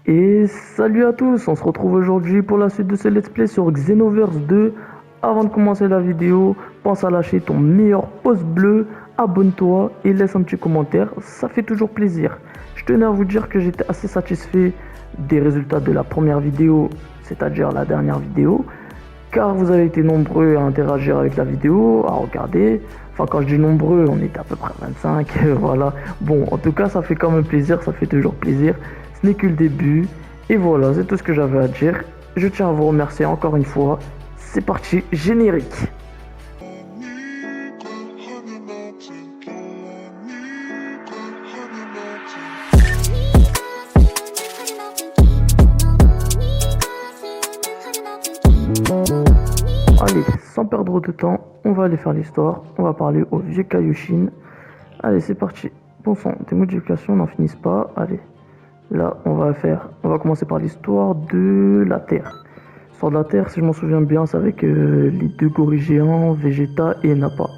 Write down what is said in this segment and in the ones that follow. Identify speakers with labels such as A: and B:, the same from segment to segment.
A: Et salut à tous, on se retrouve aujourd'hui pour la suite de ce let's play sur Xenoverse 2. Avant de commencer la vidéo, pense à lâcher ton meilleur pouce bleu, abonne-toi et laisse un petit commentaire, ça fait toujours plaisir. Je tenais à vous dire que j'étais assez satisfait des résultats de la première vidéo, c'est-à-dire la dernière vidéo, car vous avez été nombreux à interagir avec la vidéo, à regarder. Enfin, quand je dis nombreux, on était à peu près 25, voilà. Bon, en tout cas, ça fait quand même plaisir, ça fait toujours plaisir. Ce n'est que le début. Et voilà, c'est tout ce que j'avais à dire. Je tiens à vous remercier encore une fois. C'est parti, générique. Allez, sans perdre de temps, on va aller faire l'histoire. On va parler au vieux Kaioshin. Allez, c'est parti. Bon sang, tes modifications n'en finissent pas. Allez, là, on va commencer par l'histoire de la Terre. L'histoire de la Terre, si je m'en souviens bien, c'est avec les deux gorilles géants, Vegeta et Nappa.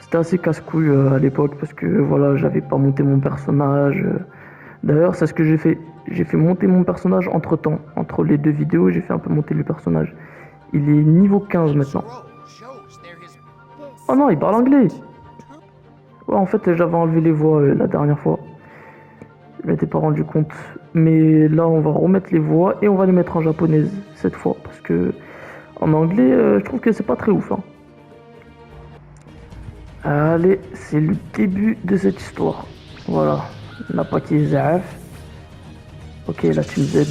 A: C'était assez casse-couille à l'époque parce que voilà, j'avais pas monté mon personnage. D'ailleurs, c'est ce que j'ai fait. J'ai fait monter mon personnage entre temps. Entre les deux vidéos, j'ai fait un peu monter le personnage. Il est niveau 15 maintenant. Oh non, il parle anglais. Ouais, en fait, j'avais enlevé les voix la dernière fois. Je m'étais pas rendu compte. Mais là, on va remettre les voix et on va les mettre en japonaise cette fois. Parce que en anglais, je trouve que c'est pas très ouf. Hein. Allez, c'est le début de cette histoire. Voilà. Nappa qui est Zaaf. Ok, la team Z.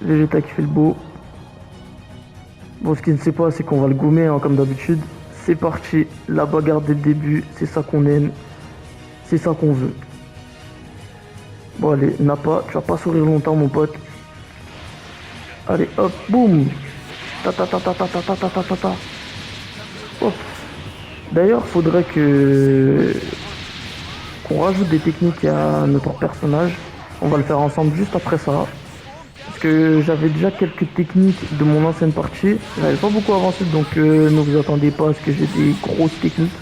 A: Vegeta qui fait le beau. Bon, ce qu'il ne sait pas, c'est qu'on va le gommer, hein, comme d'habitude. C'est parti, la bagarre dès le début, c'est ça qu'on aime. C'est ça qu'on veut. Bon, allez, Nappa, tu vas pas sourire longtemps, mon pote. Allez, hop, boum. Ta ta ta ta ta ta ta ta ta ta ta. Hop. D'ailleurs, faudrait que qu'on rajoute des techniques à notre personnage. On va le faire ensemble juste après ça. Parce que j'avais déjà quelques techniques de mon ancienne partie. J'avais pas beaucoup avancé, donc ne vous attendez pas à ce que j'ai des grosses techniques.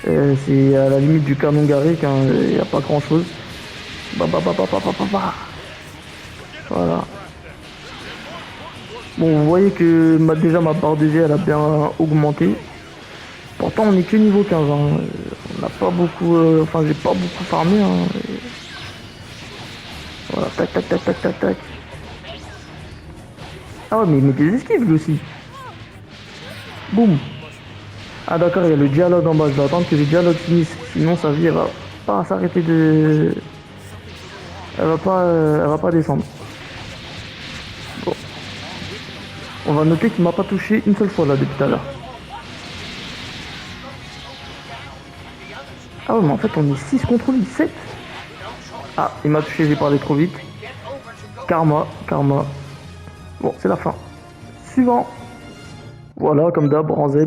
A: C'est à la limite du canon Garrick, il n'y a pas grand chose. Bah, bah, bah, bah, bah, bah, bah, bah. Voilà. Bon, vous voyez que déjà ma barre de vie elle a bien augmenté. Pourtant, on n'est que niveau 15. Hein. On n'a pas beaucoup. Enfin, j'ai pas beaucoup farmé. Hein. Voilà, tac, tac, tac, tac, tac, tac. Ah ouais, mais il met des esquives lui aussi. Boum. Ah d'accord, il y a le dialogue en bas. Je dois attendre que le dialogue finisse. Sinon, sa vie, elle va pas s'arrêter de... elle va pas descendre. Bon. On va noter qu'il m'a pas touché une seule fois là depuis tout à l'heure. Ah ouais, mais en fait, on est 6 contre lui, 7. Ah, il m'a touché, j'ai parlé trop vite. Karma, karma. Bon, c'est la fin. Suivant. Voilà, comme d'hab, en Z.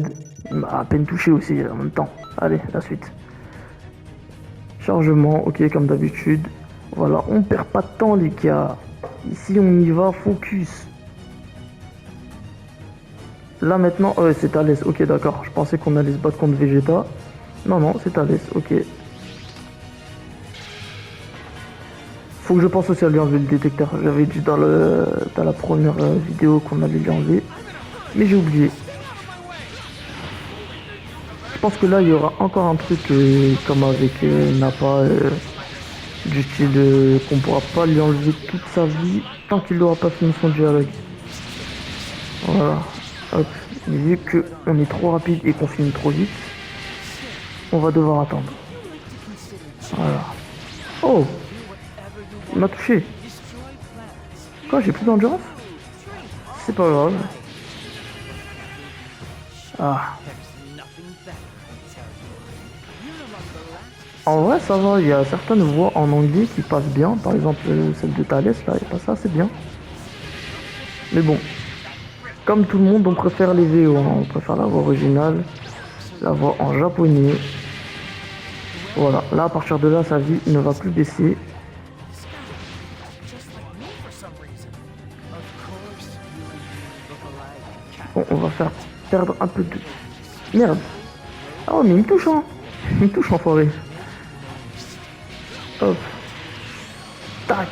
A: Il m'a à peine touché aussi en même temps. Allez, la suite. Chargement, ok, comme d'habitude. Voilà, on perd pas de temps, les gars. Ici, on y va, focus. Là, maintenant, c'est Thalès. Ok, d'accord. Je pensais qu'on allait se battre contre Vegeta. Non, non, c'est Thalès. Ok. Faut que je pense aussi à lui enlever le détecteur. J'avais dit dans la première vidéo qu'on allait lui enlever. Mais j'ai oublié. Je pense que là, il y aura encore un truc comme avec Nappa. Du style qu'on pourra pas lui enlever toute sa vie tant qu'il n'aura pas fini son dialogue. Voilà. Hop. Mais vu qu'on est trop rapide et qu'on finit trop vite, on va devoir attendre. Voilà. Oh! Il m'a touché. Quoi, j'ai plus d'endurance? C'est pas grave. Ah. En vrai, ça va. Il y a certaines voix en anglais qui passent bien. Par exemple, celle de Thalès, là, il passe ça, c'est bien. Mais bon. Comme tout le monde, on préfère les VO. Hein. On préfère la voix originale. La voix en japonais. Voilà. Là, à partir de là, sa vie ne va plus baisser. Bon, on va faire perdre un peu de... Merde. Ah ouais, mais il me touche, hein. Il me touche, enfoiré. Hop. Tac.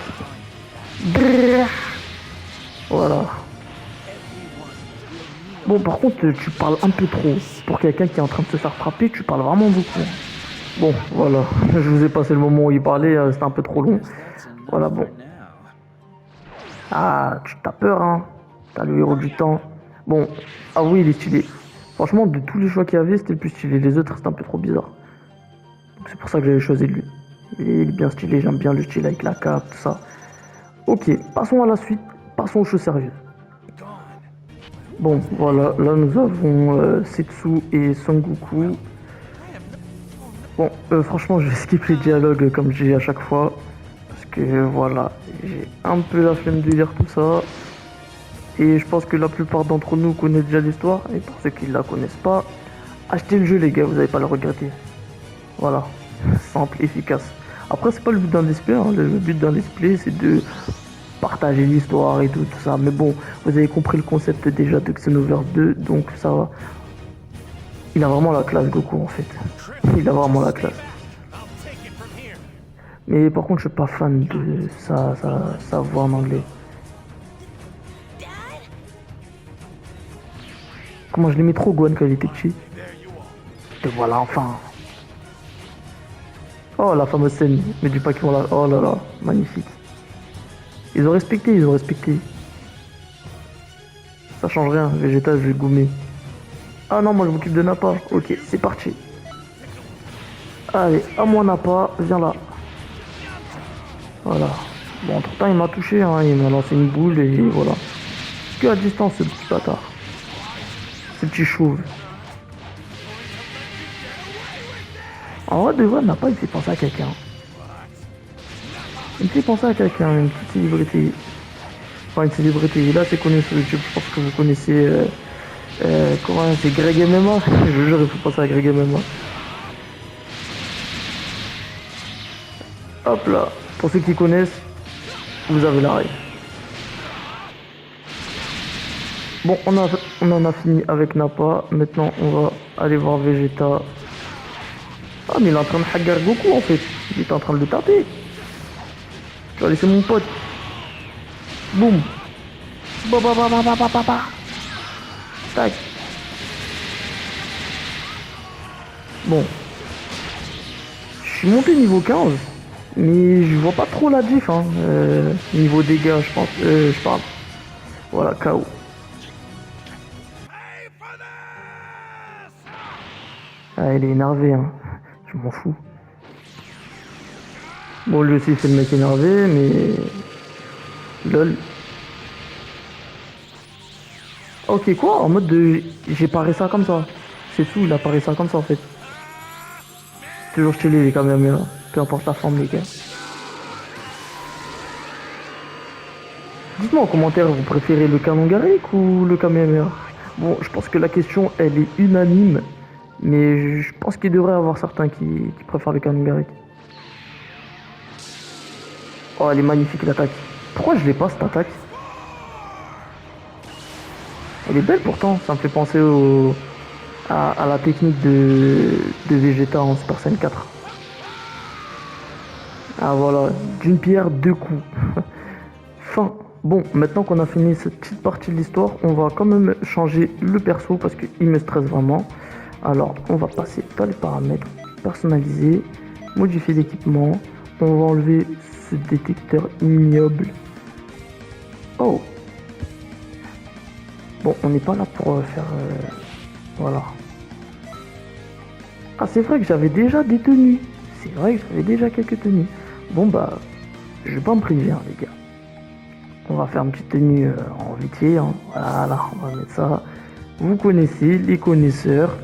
A: Brrr. Voilà. Bon, par contre, tu parles un peu trop. Pour quelqu'un qui est en train de se faire frapper, tu parles vraiment beaucoup. Bon, voilà. Je vous ai passé le moment où il parlait, c'était un peu trop long. Voilà, bon. Ah, tu t'as peur, hein. T'as le héros du temps. Bon, ah oui, il est stylé. Franchement, de tous les choix qu'il y avait, c'était le plus stylé. Les autres, c'était un peu trop bizarre. Donc c'est pour ça que j'avais choisi lui. Il est bien stylé, j'aime bien le style avec la cape, tout ça. Ok, passons à la suite. Passons aux choses sérieuses. Bon, voilà, là nous avons Setsu et Son Goku. Bon, franchement, je vais skip les dialogues comme je dis à chaque fois. Parce que voilà, j'ai un peu la flemme de lire tout ça. Et je pense que la plupart d'entre nous connaissent déjà l'histoire. Et pour ceux qui ne la connaissent pas, achetez le jeu, les gars, vous n'allez pas le regretter. Voilà, simple, efficace. Après, c'est pas le but d'un display. Hein. Le but d'un display, c'est de partager l'histoire et tout ça. Mais bon, vous avez compris le concept déjà de Xenoverse 2, donc ça va. Il a vraiment la classe, Goku, en fait. Il a vraiment la classe. Mais par contre, je suis pas fan de sa voix en anglais. Comment je l'aimais trop, Gohan, quand il était petit. Te voilà, enfin. Oh, la fameuse scène. Mais du pas qu'ils vont là. Oh là là, magnifique. Ils ont respecté, ils ont respecté. Ça change rien, Vegeta, je vais gommer. Ah non, moi je m'occupe de Nappa. Ok, c'est parti. Allez, à moi Nappa, viens là. Voilà. Bon, entre temps, il m'a touché, hein. Il m'a lancé une boule et voilà. Que à distance, ce petit bâtard. Ce petit chauve. En vrai, de vrai, Nappa, il fait penser à quelqu'un. Il me fait penser à quelqu'un, une petite célébrité. Enfin, une célébrité. Là, c'est connu sur YouTube. Je pense que vous connaissez. Comment c'est Greg MMA. Je vous jure, il faut penser à Greg MMA. Hop là. Pour ceux qui connaissent, vous avez la règle. Bon, on en a fini avec Nappa. Maintenant, on va aller voir Vegeta. Ah, mais il est en train de hagar Goku en fait. Il est en train de le taper. Tu vas laisser mon pote. Boum. Ba ba ba ba ba ba ba ba. Tac. Bon. Je suis monté niveau 15. Mais je vois pas trop la diff. Hein. Niveau dégâts, je pense. Je parle. Voilà, KO. Ah, il est énervé. Hein. Je m'en fous. Bon, lui aussi, c'est le mec énervé, mais. Lol. Ok, quoi? En mode de. J'ai paré ça comme ça. C'est tout, il a paré ça comme ça en fait. Toujours stylé les Kamehameha. Peu importe la forme, les gars. Dites-moi en commentaire, vous préférez le canon Garrick ou le Kamehameha? Bon, je pense que la question, elle est unanime. Mais je pense qu'il devrait y avoir certains qui préfèrent le canon Garrick. Oh, elle est magnifique l'attaque. Pourquoi je l'ai pas cette attaque? Elle est belle pourtant, ça me fait penser à la technique de Vegeta en Super Saiyan 4. Ah voilà, d'une pierre deux coups. Fin. Bon, maintenant qu'on a fini cette petite partie de l'histoire, on va quand même changer le perso parce qu'il me stresse vraiment. Alors, on va passer dans les paramètres, personnaliser, modifier l'équipement. On va enlever ce détecteur ignoble. Oh. Bon, on n'est pas là pour faire... voilà. Ah, c'est vrai que j'avais déjà des tenues. C'est vrai que j'avais déjà quelques tenues. Bon, bah, je vais pas me priver, hein, les gars. On va faire une petite tenue en vitier. Hein. Voilà, on va mettre ça. Vous connaissez, les connaisseurs.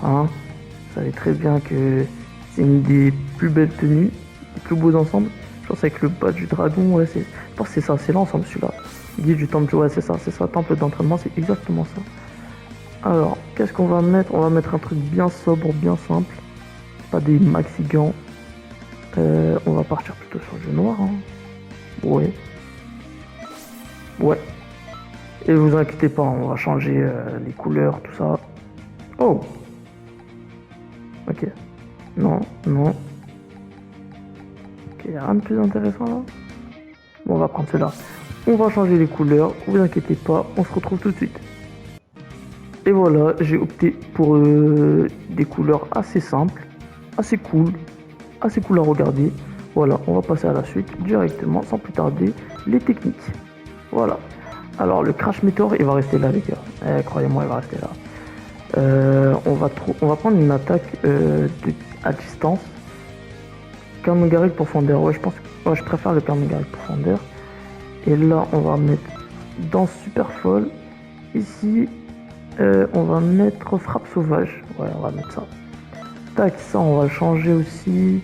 A: Hein. Vous savez très bien que c'est une des plus belles tenues, des plus beaux ensembles. Je pense avec le bas du dragon, ouais, je pense que c'est ça, c'est l'ensemble celui-là. Guide du temple, ouais, c'est ça, temple d'entraînement, c'est exactement ça. Alors, qu'est-ce qu'on va mettre? On va mettre un truc bien sobre, bien simple. Pas des maxi gants. On va partir plutôt sur du noir. Hein. Ouais. Ouais. Et vous inquiétez pas, on va changer les couleurs, tout ça. Oh. Ok. Non, non. Ok, y'a rien de plus intéressant là. Bon, on va prendre cela. On va changer les couleurs, vous inquiétez pas, on se retrouve tout de suite. Et voilà, j'ai opté pour des couleurs assez simples, assez cool à regarder. Voilà, on va passer à la suite directement, sans plus tarder, les techniques. Voilà. Alors, le Crash Meteor, il va rester là, les gars. Croyez-moi, il va rester là. On va prendre une attaque à distance. Canon Garrick Profondeur. Ouais, je préfère le Canon Garrick Profondeur. Et là, on va mettre Danse Super Folle. Ici, on va mettre Frappe Sauvage. Ouais, on va mettre ça. Tac, ça, on va le changer aussi.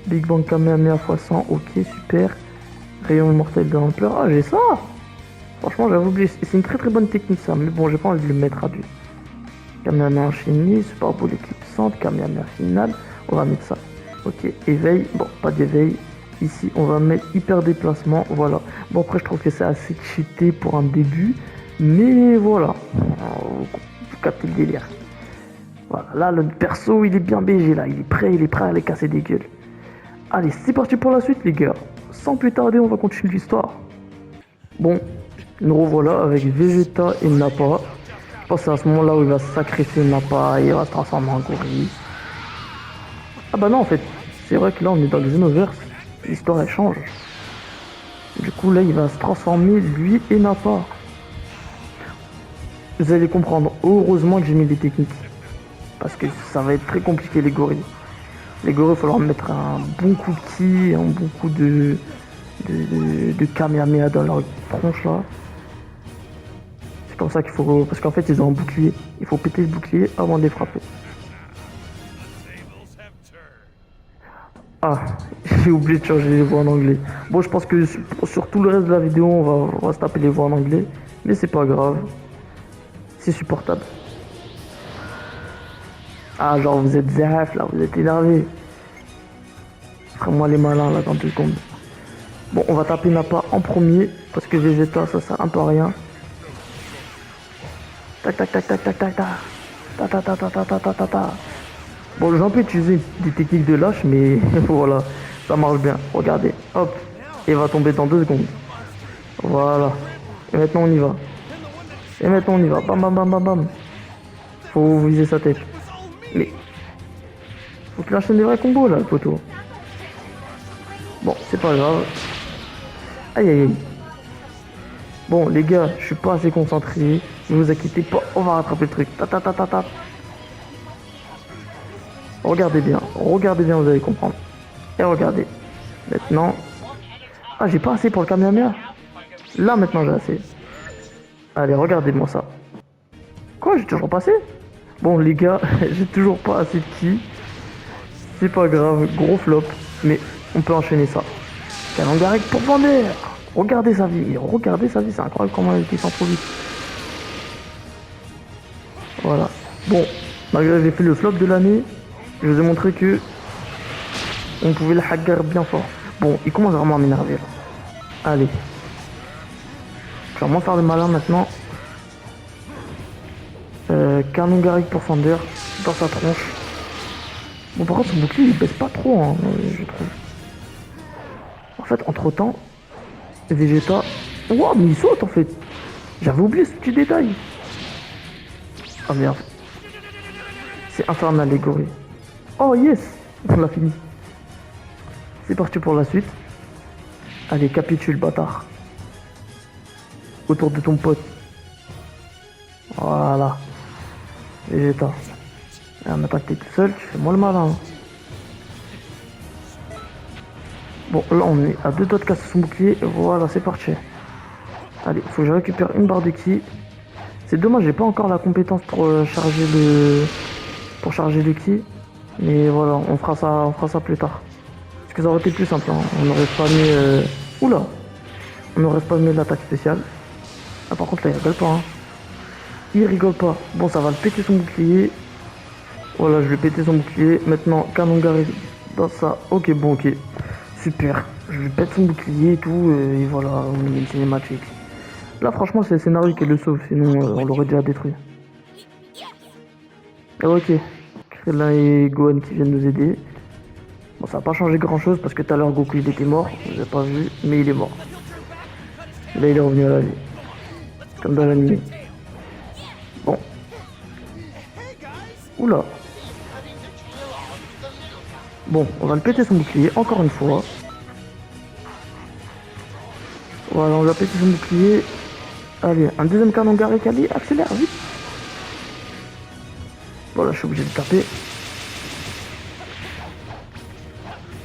A: Big Bang Kamehameha x100. Ok, super. Rayon immortel de l'ampleur. Ah, j'ai ça! Franchement, j'avais oublié. C'est une très très bonne technique, ça. Mais bon, j'ai pas envie de le mettre à but. Kamehameha enchaîné, Super Bowl éclipsante, Kamehameha finale. On va mettre ça. Ok, éveil. Bon, pas d'éveil. Ici, on va mettre hyper déplacement. Voilà. Bon, après, je trouve que c'est assez cheaté pour un début. Mais voilà. Vous captez le délire. Voilà. Là, le perso, il est bien BG, là. Il est prêt à aller casser des gueules. Allez, c'est parti pour la suite, les gars. Sans plus tarder, on va continuer l'histoire. Bon, nous revoilà avec Vegeta et Nappa. Je pense que c'est à ce moment-là où il va sacrifier Nappa et il va se transformer en gorille. Ah bah non, en fait, c'est vrai que là, on est dans le Xenoverse. L'histoire, elle change. Du coup, là, il va se transformer, lui et Nappa. Vous allez comprendre. Heureusement que j'ai mis des techniques. Parce que ça va être très compliqué, les gorilles. Les gorilles, il va falloir mettre un bon coup de ki, un bon coup de Kamehameha dans leur tronche, là. C'est comme ça qu'il faut... Parce qu'en fait, ils ont un bouclier. Il faut péter le bouclier avant de les frapper. Ah, j'ai oublié de changer les voix en anglais. Bon, je pense que sur tout le reste de la vidéo, on va se taper les voix en anglais. Mais c'est pas grave. C'est supportable. Ah, genre, vous êtes zaf, là, vous êtes énervé. Ferai-moi les malins, là, dans 2 secondes. Bon, on va taper Nappa en premier. Parce que Vegeta, ça sert un peu à rien. Tac, tac, tac, tac, tac, tac, tac. Ta, ta, ta, ta, ta, ta, ta, ta, ta. Bon, j'ai un peu utilisé des techniques de lâche, mais voilà, ça marche bien. Regardez, hop, il va tomber dans 2 secondes. Voilà. Et maintenant, on y va. Et maintenant, on y va. Bam, bam, bam, bam, bam. Faut viser sa tête. Mais, faut qu'il enchaîne des vrais combos, là, le poteau. Bon, c'est pas grave. Aïe, aïe, aïe. Bon, les gars, je suis pas assez concentré. Ne vous inquiétez pas, on va rattraper le truc. Ta, ta, ta, ta, ta. Regardez bien, vous allez comprendre. Et regardez. Maintenant... Ah, j'ai pas assez pour le Kamehameha. Là, maintenant, j'ai assez. Allez, regardez-moi ça. Quoi, j'ai toujours pas assez? Bon, les gars, j'ai toujours pas assez de ki. C'est pas grave, gros flop. Mais on peut enchaîner ça. Canon Garrick pour Vander. Regardez sa vie, c'est incroyable comment il descend trop vite. Voilà. Bon, malgré que j'ai fait le flop de l'année, je vous ai montré que on pouvait le hacker bien fort. Bon, il commence vraiment à m'énerver là. Allez. Je vais vraiment faire le malin maintenant. Canon Garrick pour Fender dans sa tronche. Bon, par contre, son bouclier il baisse pas trop, hein, je trouve. En fait, entre temps, Vegeta. Wow, mais il saute en fait. J'avais oublié ce petit détail. Oh merde. C'est infernal les gorilles. Oh yes, on l'a fini. C'est parti pour la suite. Allez, capitule bâtard. Autour de ton pote. Voilà. Vegeta. Maintenant que t'es tout seul, tu fais moi le malin. Bon, là on est à 2 doigts de casser son bouclier. Voilà, c'est parti. Allez, faut que je récupère une barre de ki. C'est dommage, j'ai pas encore la compétence pour charger le ki. Mais voilà, on fera ça plus tard. Parce que ça aurait été plus simple, hein. On aurait spammé... Oula. On aurait spammé l'attaque spéciale. Ah par contre là il rigole pas, hein. Il rigole pas. Bon, ça va le péter son bouclier. Voilà, je vais péter son bouclier. Maintenant, Canon Garrick dans ça. Ok, bon, ok. Super. Je lui pète son bouclier et tout. Et voilà, on met une cinématique. Là, franchement, c'est le scénario qui le sauve. Sinon, on l'aurait déjà détruit. Ok. Krillin et Gohan qui viennent nous aider. Bon, ça n'a pas changé grand chose parce que tout à l'heure, Goku il était mort. Vous n'avez pas vu, mais il est mort. Et là, il est revenu à la vie. Comme dans l'anime. Bon. Oula. Bon, on va le péter son bouclier, encore une fois. Voilà, on va péter son bouclier. Allez, un deuxième canon garé Kali, accélère, vite. Voilà, je suis obligé de taper.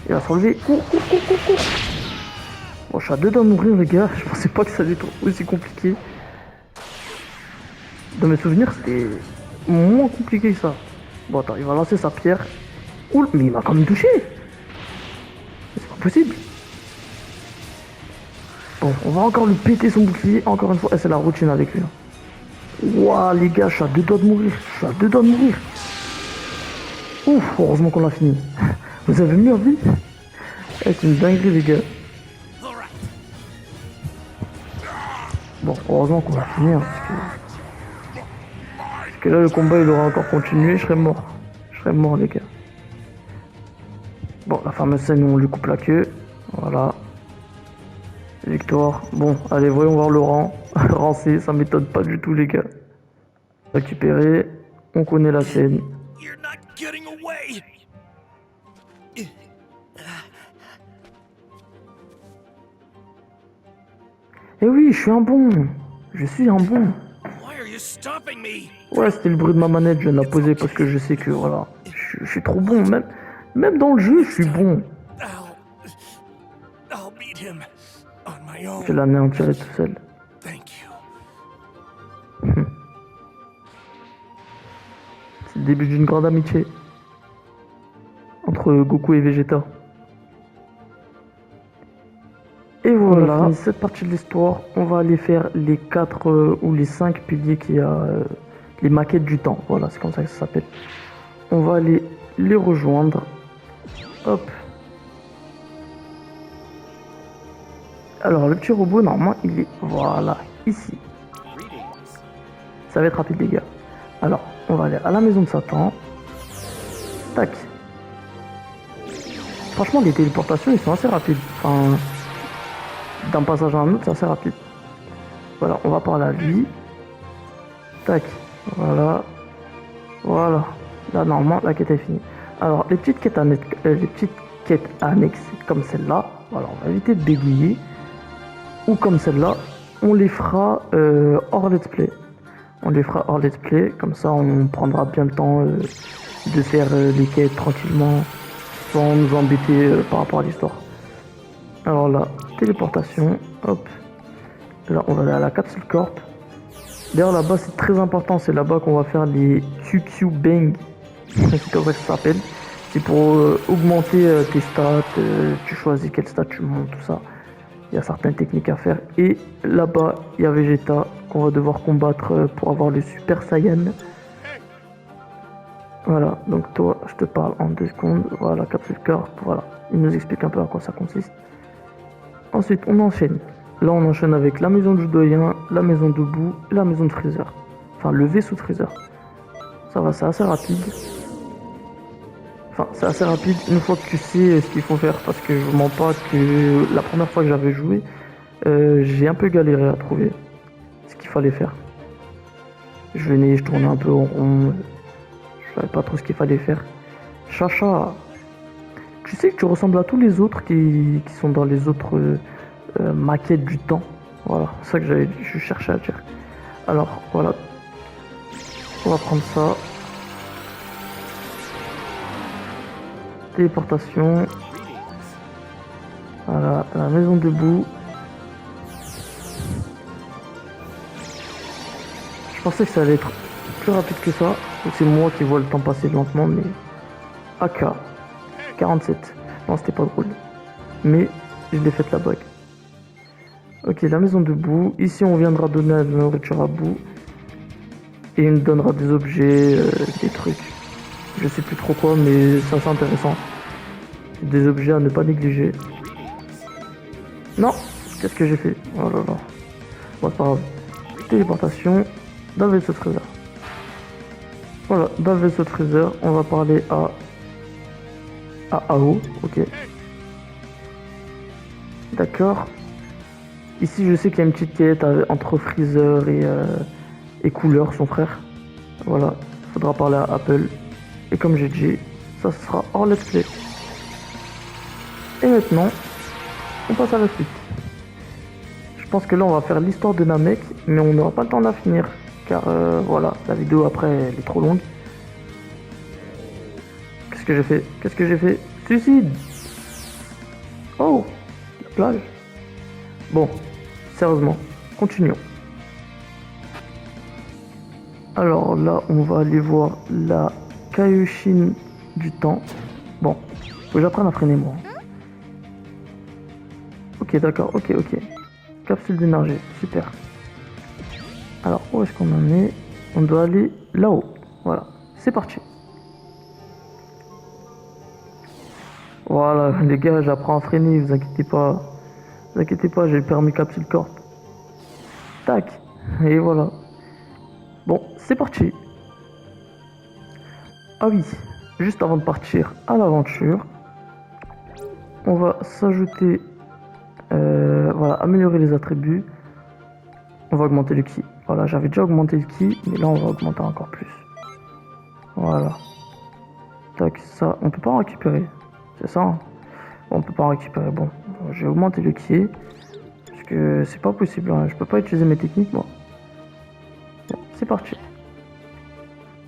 A: Il va se relever. Cours, cours, cours, cours, cours. Bon, je suis à deux doigts de mourir, les gars. Je pensais pas que ça allait être aussi compliqué. Dans mes souvenirs, c'était moins compliqué que ça. Bon, attends, il va lancer sa pierre. Oula, mais il m'a quand même touché. C'est pas possible. Bon, on va encore lui péter son bouclier. Encore une fois, et c'est la routine avec lui. Ouah, les gars, je suis à deux doigts de mourir. Je suis à deux doigts de mourir. Ouf, heureusement qu'on l'a fini. Vous avez mis envie? C'est une dinguerie, les gars. Bon, heureusement qu'on l'a fini. Hein, parce que là, le combat, il aura encore continué. Je serais mort. Je serais mort, les gars. Bon, la fameuse scène où on lui coupe la queue. Voilà. Victoire. Bon, allez, voyons voir le rang. Rang C, ça m'étonne pas du tout, les gars. Récupérer. On connaît la scène. Eh oui, je suis un bon. Je suis un bon. Ouais, c'était le bruit de ma manette, je l'ai posé parce que je sais que, voilà, je suis trop bon. Même dans le jeu, je suis bon. Je l'anéantirai tout seul. C'est le début d'une grande amitié entre Goku et Vegeta. Et voilà, fini cette partie de l'histoire. On va aller faire les 4 ou les 5 piliers qu'il y a, les maquettes du temps. Voilà, c'est comme ça que ça s'appelle. On va aller les rejoindre. Hop. Alors, le petit robot, normalement, il est, voilà, ici. Ça va être rapide, les gars. Alors, on va aller à la maison de Satan. Tac. Franchement, les téléportations, ils sont assez rapides. Enfin, d'un passage à un autre, c'est assez rapide. Voilà, on va parler à lui. Tac. Voilà. Voilà. Là, normalement, la quête est finie. Alors, les petites quêtes annexes, comme celle-là, voilà, on va éviter de bégouiller. Ou comme celle-là, on les fera hors let's play. On les fera hors let's play, comme ça on prendra bien le temps de faire les quêtes tranquillement, sans nous embêter par rapport à l'histoire. Alors là, téléportation, hop. Là, on va aller à la capsule corp. D'ailleurs, là-bas, c'est très important, c'est là-bas qu'on va faire les QQ Bang. C'est comme ça que ça s'appelle. C'est pour augmenter tes stats, tu choisis quel stat tu montes, tout ça. Il y a certaines techniques à faire. Et là-bas, il y a Vegeta qu'on va devoir combattre pour avoir le Super Saiyan. Voilà, donc toi, je te parle en 2 secondes. Voilà, capsule corp, voilà. Il nous explique un peu à quoi ça consiste. Ensuite, on enchaîne. Là, on enchaîne avec la maison du doyen, la maison de Boo, la maison de Freezer. Enfin, le vaisseau de Freezer. Ça va, c'est assez rapide. Enfin, c'est assez rapide une fois que tu sais ce qu'il faut faire, parce que je vous mens pas que la première fois que j'avais joué, j'ai un peu galéré à trouver ce qu'il fallait faire. Je tournais un peu en rond, je savais pas trop ce qu'il fallait faire. Chacha, tu sais que tu ressembles à tous les autres qui sont dans les autres maquettes du temps. Voilà, c'est ça que je cherchais à dire. Alors, voilà, on va prendre ça. Téléportation. Voilà, la maison debout. Je pensais que ça allait être plus rapide que ça. C'est moi qui vois le temps passer lentement, mais... AK 47. Non, c'était pas drôle. Mais je l'ai fait la bague. Ok, la maison debout. Ici, on viendra donner la nourriture à Boo. Et il me donnera des objets, des trucs. Je sais plus trop quoi, mais ça c'est intéressant. Des objets à ne pas négliger. Non, qu'est-ce que j'ai fait? Oh là là. Bon, c'est pas grave. Téléportation dans le vaisseau de Freezer. Voilà, dans le vaisseau de Freezer, on va parler à AO, ok. D'accord. Ici, je sais qu'il y a une petite quête entre Freezer et Couleur, son frère. Voilà, faudra parler à Apple. Et comme j'ai dit, ça sera hors let's play. Et maintenant, on passe à la suite. Je pense que là, on va faire l'histoire de Namek, mais on n'aura pas le temps de la finir. Car voilà, la vidéo après, elle est trop longue. Qu'est-ce que j'ai fait? Qu'est-ce que j'ai fait? Suicide! Oh! La plage. Bon, sérieusement, continuons. Alors là, on va aller voir la Kaioshin du temps. Bon, faut que j'apprenne à freiner moi. Ok, d'accord, ok. Capsule d'énergie, super. Alors, où est-ce qu'on en est? On doit aller là-haut. Voilà, c'est parti. Voilà, les gars, j'apprends à freiner, vous inquiétez pas. Vous inquiétez pas, j'ai le permis capsule corp. Tac, et voilà. Bon, c'est parti. Ah oui, juste avant de partir à l'aventure, on va s'ajouter, voilà, améliorer les attributs. On va augmenter le ki. Voilà, j'avais déjà augmenté le ki, mais là on va augmenter encore plus. Voilà. Tac, ça, on peut pas en récupérer. C'est ça, hein. Bon, on peut pas en récupérer. Bon, j'ai augmenté le ki. Parce que c'est pas possible, hein. Je peux pas utiliser mes techniques, moi. Bon, c'est parti.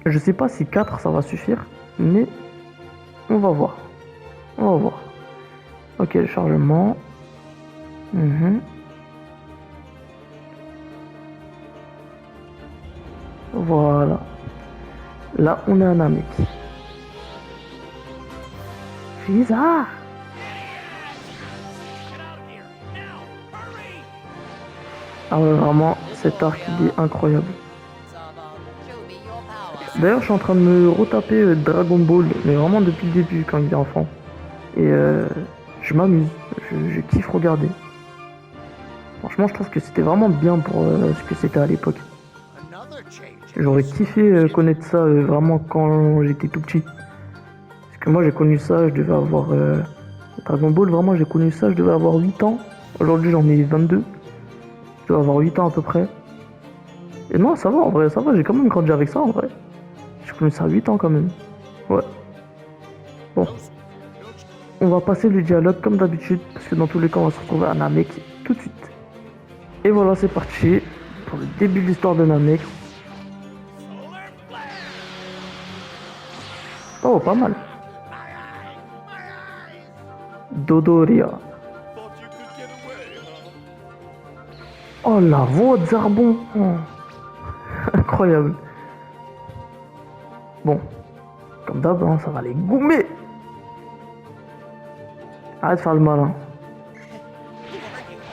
A: Je sais pas si 4 ça va suffire, mais on va voir. On va voir. Ok, le chargement. Voilà. Là, on est un Namek. Bizarre. Ah ouais, vraiment, cet arc, il est incroyable. D'ailleurs, je suis en train de me retaper Dragon Ball, mais vraiment depuis le début, quand il est enfant. Et je m'amuse, je kiffe regarder. Franchement, je trouve que c'était vraiment bien pour ce que c'était à l'époque. J'aurais kiffé connaître ça vraiment quand j'étais tout petit. Parce que moi, j'ai connu ça, je devais avoir... Dragon Ball, vraiment, j'ai connu ça, je devais avoir 8 ans. Aujourd'hui, j'en ai 22. Je dois avoir 8 ans à peu près. Et non, ça va, en vrai, ça va, j'ai quand même grandi avec ça, en vrai. J'ai connu ça à 8 ans, quand même. Ouais. Bon. On va passer le dialogue comme d'habitude, parce que dans tous les cas, on va se retrouver à Namek tout de suite. Et voilà, c'est parti pour le début de l'histoire de Namek. Oh, pas mal. Dodoria. Oh, la voix de Zarbon. Oh. Incroyable. Bon, comme d'hab, hein, ça va les goumer. Arrête de faire le malin.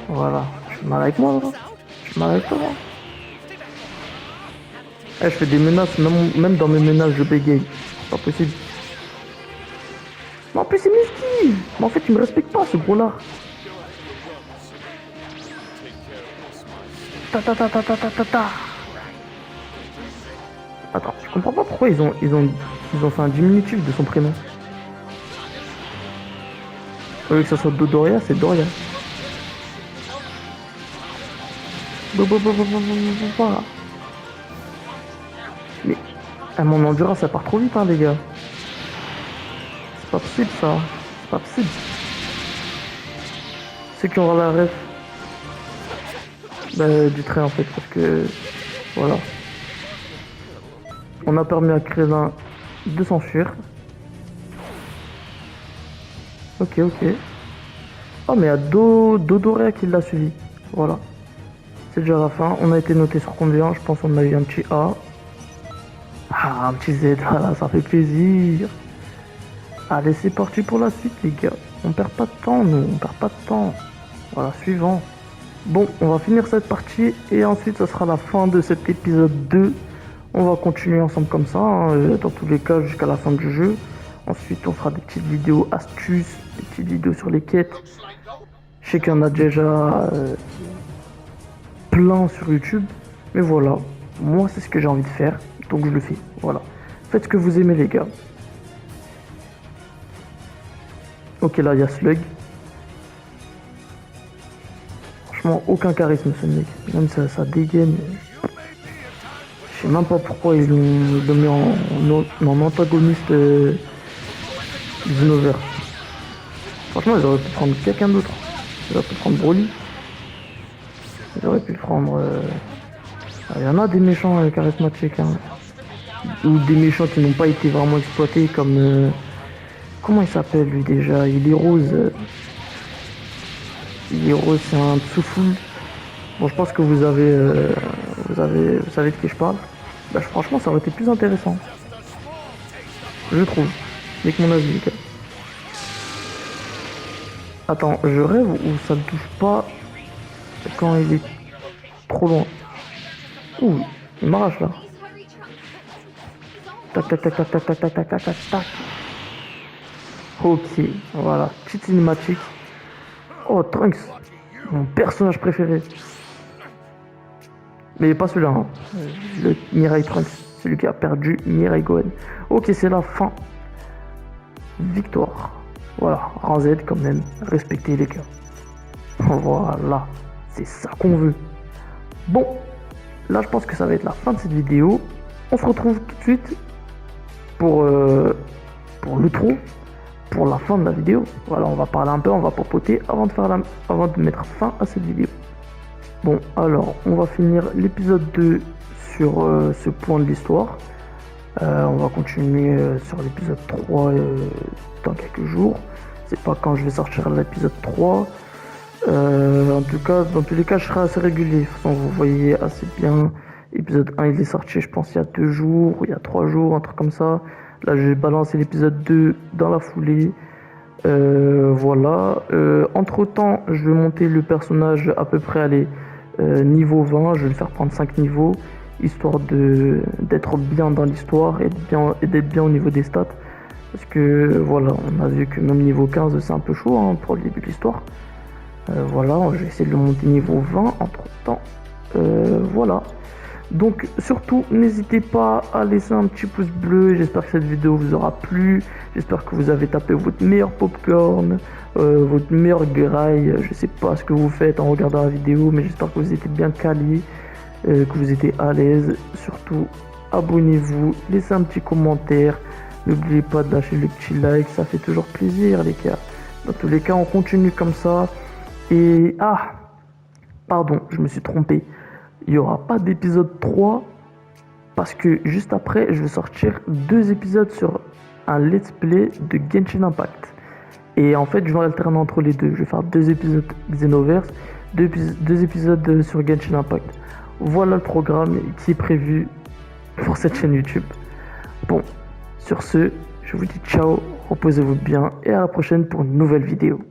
A: Voilà. Je suis mal avec moi, là. Je suis mal avec toi, là. Eh, je fais des menaces, même dans mes menaces, je bégaye. C'est pas possible. Mais en plus, c'est mesquine. Mais en fait, il me respecte pas, ce gros-là. Ta. Attends, je comprends pas pourquoi ils ont fait un diminutif de son prénom. Au lieu que ça soit Dodoria, c'est Doria. Voilà. Mais mon endurance, ça part trop vite, hein, les gars. C'est pas possible, ça. C'est pas possible. Ceux qui auront la ref du trait, en fait, parce que... Voilà. On a permis à Crésin de s'enfuir. Ok. Oh, mais il y a Dodoria qui l'a suivi. Voilà. C'est déjà la fin. On a été noté sur combien? Je pense qu'on a eu un petit A. Ah, un petit Z. Voilà, ça fait plaisir. Allez, c'est parti pour la suite, les gars. On perd pas de temps, nous. On perd pas de temps. Voilà, suivant. Bon, on va finir cette partie. Et ensuite, ça sera la fin de cet épisode 2. On va continuer ensemble comme ça, hein, dans tous les cas, jusqu'à la fin du jeu. Ensuite, on fera des petites vidéos astuces, des petites vidéos sur les quêtes. Je sais qu'il y en a déjà plein sur YouTube. Mais voilà, moi, c'est ce que j'ai envie de faire. Donc, je le fais. Voilà. Faites ce que vous aimez, les gars. Ok, là, il y a Slug. Franchement, aucun charisme ce mec. Même ça dégaine. Je sais même pas pourquoi l'ont mis en antagoniste Xenover. Franchement, ils auraient pu prendre quelqu'un d'autre. Ils auraient pu prendre Broly. Ils auraient pu prendre. Il y en a des méchants charismatiques. Hein. Ou des méchants qui n'ont pas été vraiment exploités comme. Comment il s'appelle lui déjà? Il est rose. Il est rose, c'est un Tsuful. Bon, je pense que vous savez de qui je parle. Bah, franchement, ça aurait été plus intéressant. Je trouve. Avec mon avis, les gars. Attends, je rêve ou ça ne touche pas quand il est trop loin. Ouh, il m'arrache là. Tac, tac, tac, tac, tac, tac, tac, tac, tac, tac, tac. Ok, voilà. Petite cinématique. Oh, Trunks. Mon personnage préféré. Mais pas celui-là, hein. Le Mirai Trunks. Celui qui a perdu Mirai Gohan. Ok, c'est la fin. Victoire. Voilà, en Z quand même. Respectez les gars. Voilà. C'est ça qu'on veut. Bon. Là, je pense que ça va être la fin de cette vidéo. On se retrouve tout de suite pour l'outro. Pour la fin de la vidéo. Voilà, on va parler un peu, on va papoter avant de mettre fin à cette vidéo. Bon, alors, on va finir l'épisode 2 sur ce point de l'histoire. On va continuer sur l'épisode 3 dans quelques jours. C'est pas quand je vais sortir l'épisode 3. En tout cas, dans tous les cas, je serai assez régulier. De toute façon, vous voyez assez bien. L'épisode 1, il est sorti, je pense, il y a 2 jours, il y a 3 jours, un truc comme ça. Là, je vais balancer l'épisode 2 dans la foulée. Voilà. Entre-temps, je vais monter le personnage à peu près, niveau 20. Je vais le faire prendre 5 niveaux, histoire d'être bien dans l'histoire et d'être bien au niveau des stats. Parce que, voilà, on a vu que même niveau 15, c'est un peu chaud hein, pour le début de l'histoire. Voilà, je vais essayer de le monter niveau 20 entre-temps. Voilà. Donc surtout n'hésitez pas à laisser un petit pouce bleu. J'espère que cette vidéo vous aura plu. J'espère que vous avez tapé votre meilleur popcorn, votre meilleur graille. Je sais pas ce que vous faites en regardant la vidéo, mais j'espère que vous étiez bien calés, que vous étiez à l'aise. Surtout abonnez-vous, laissez un petit commentaire. N'oubliez pas de lâcher le petit like, ça fait toujours plaisir les gars. Dans tous les cas on continue comme ça. Et pardon, je me suis trompé. Il n'y aura pas d'épisode 3 parce que juste après, je vais sortir 2 épisodes sur un let's play de Genshin Impact. Et en fait, je vais alterner entre les deux. Je vais faire 2 épisodes Xenoverse, 2 épisodes sur Genshin Impact. Voilà le programme qui est prévu pour cette chaîne YouTube. Bon, sur ce, je vous dis ciao, reposez-vous bien et à la prochaine pour une nouvelle vidéo.